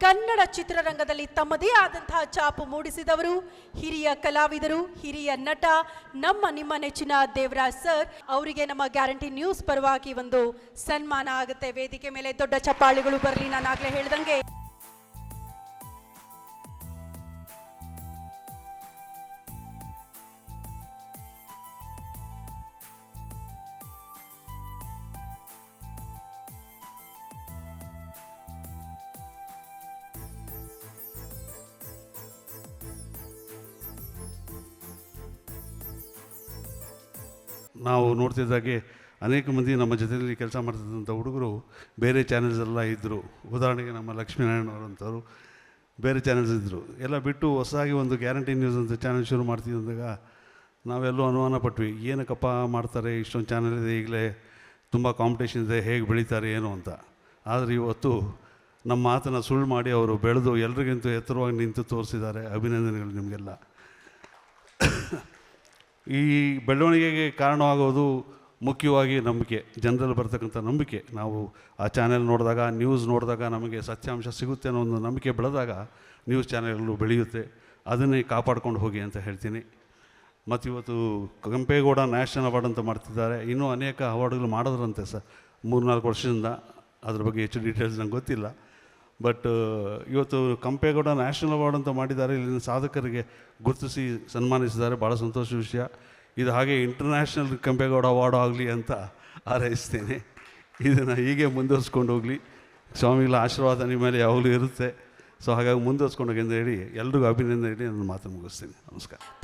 ಕನ್ನಡ ಚಿತ್ರರಂಗದಲ್ಲಿ ತಮ್ಮದೇ ಆದಂತಹ ಛಾಪು ಮೂಡಿಸಿದವರು, ಹಿರಿಯ ಕಲಾವಿದರು, ಹಿರಿಯ ನಟ, ನಿಮ್ಮ ನೆಚ್ಚಿನ ದೇವರಾಜ್ ಸರ್ ಅವರಿಗೆ ನಮ್ಮ ಗ್ಯಾರಂಟಿ ನ್ಯೂಸ್ ಪರವಾಗಿ ಒಂದು ಸನ್ಮಾನ ಆಗುತ್ತೆ. ವೇದಿಕೆ ಮೇಲೆ ದೊಡ್ಡ ಚಪ್ಪಾಳಿಗಳು ಬರಲಿ. ನಾನು ಆಗ್ಲೇ ಹೇಳ್ದಂಗೆ ನಾವು ನೋಡ್ತಿದ್ದಾಗೆ ಅನೇಕ ಮಂದಿ ನಮ್ಮ ಜೊತೆಯಲ್ಲಿ ಕೆಲಸ ಮಾಡ್ತಿದ್ದಂಥ ಹುಡುಗರು ಬೇರೆ ಚಾನೆಲ್ಸ್ ಎಲ್ಲ ಇದ್ದರು. ಉದಾಹರಣೆಗೆ ನಮ್ಮ ಲಕ್ಷ್ಮೀನಾರಾಯಣವರಂಥವ್ರು ಬೇರೆ ಚಾನೆಲ್ಸ್ ಇದ್ದರು. ಎಲ್ಲ ಬಿಟ್ಟು ಹೊಸದಾಗಿ ಒಂದು ಗ್ಯಾರಂಟಿ ನ್ಯೂಸ್ ಅಂತ ಚಾನೆಲ್ ಶುರು ಮಾಡ್ತಿದ್ದಾಗ ನಾವೆಲ್ಲೂ ಅನುಮಾನ ಪಟ್ವಿ, ಏನಕ್ಕಪ್ಪ ಮಾಡ್ತಾರೆ, ಇಷ್ಟೊಂದು ಚಾನೆಲ್ ಇದೆ, ಈಗಲೇ ತುಂಬ ಕಾಂಪಿಟೇಷನ್ ಇದೆ, ಹೇಗೆ ಬೆಳೀತಾರೆ ಏನು ಅಂತ. ಆದರೆ ಇವತ್ತು ನಮ್ಮ ಮಾತನ್ನು ಸುಳ್ಳು ಮಾಡಿ ಅವರು ಬೆಳೆದು ಎಲ್ರಿಗಿಂತ ಎತ್ತರವಾಗಿ ನಿಂತು ತೋರಿಸಿದ್ದಾರೆ. ಅಭಿನಂದನೆಗಳು ನಿಮಗೆಲ್ಲ. ಈ ಬೆಳವಣಿಗೆಗೆ ಕಾರಣವಾಗೋದು ಮುಖ್ಯವಾಗಿ ನಂಬಿಕೆ, ಜನರಲ್ಲಿ ಬರ್ತಕ್ಕಂಥ ನಂಬಿಕೆ. ನಾವು ಆ ಚಾನೆಲ್ ನೋಡಿದಾಗ, ನ್ಯೂಸ್ ನೋಡಿದಾಗ ನಮಗೆ ಸತ್ಯಾಂಶ ಸಿಗುತ್ತೆ ಅನ್ನೋ ಒಂದು ನಂಬಿಕೆ ಬೆಳೆದಾಗ ನ್ಯೂಸ್ ಚಾನೆಲ್ಗಳು ಬೆಳೆಯುತ್ತೆ. ಅದನ್ನೇ ಕಾಪಾಡ್ಕೊಂಡು ಹೋಗಿ ಅಂತ ಹೇಳ್ತೀನಿ. ಮತ್ತು ಇವತ್ತು ಕೆಂಪೇಗೌಡ ನ್ಯಾಷನಲ್ ಅವಾರ್ಡ್ ಅಂತ ಮಾಡ್ತಿದ್ದಾರೆ. ಇನ್ನೂ ಅನೇಕ ಅವಾರ್ಡ್ಗಳು ಮಾಡಿದ್ರಂತೆ ಸರ್ 3-4 ವರ್ಷದಿಂದ. ಅದ್ರ ಬಗ್ಗೆ ಹೆಚ್ಚು ಡೀಟೇಲ್ಸ್ ನಂಗೆ ಗೊತ್ತಿಲ್ಲ. ಬಟ್ ಇವತ್ತು ಕೆಂಪೇಗೌಡ ನ್ಯಾಷನಲ್ ಅವಾರ್ಡ್ ಅಂತ ಮಾಡಿದ್ದಾರೆ. ಇಲ್ಲಿನ ಸಾಧಕರಿಗೆ ಗುರುತಿಸಿ ಸನ್ಮಾನಿಸಿದ್ದಾರೆ. ಭಾಳ ಸಂತೋಷ ವಿಷಯ. ಇದು ಹಾಗೆ ಇಂಟರ್ನ್ಯಾಷನಲ್ ಕೆಂಪೇಗೌಡ ಅವಾರ್ಡ್ ಆಗಲಿ ಅಂತ ಹಾರೈಸ್ತೇನೆ. ಇದನ್ನು ಹೀಗೆ ಮುಂದುವರಿಸ್ಕೊಂಡು ಹೋಗಲಿ. ಸ್ವಾಮಿಗಳ ಆಶೀರ್ವಾದ ನಿಮ್ಮ ಮೇಲೆ ಯಾವಾಗಲೂ ಇರುತ್ತೆ. ಸೊ ಹಾಗಾಗಿ ಮುಂದುವರಿಸ್ಕೊಂಡು ಹೋಗಿ ಅಂತ ಹೇಳಿ ಎಲ್ರಿಗೂ ಅಭಿನಂದನೆ ಹೇಳಿ ನನ್ನ ಮಾತನ್ನು ಮುಗಿಸ್ತೀನಿ. ನಮಸ್ಕಾರ.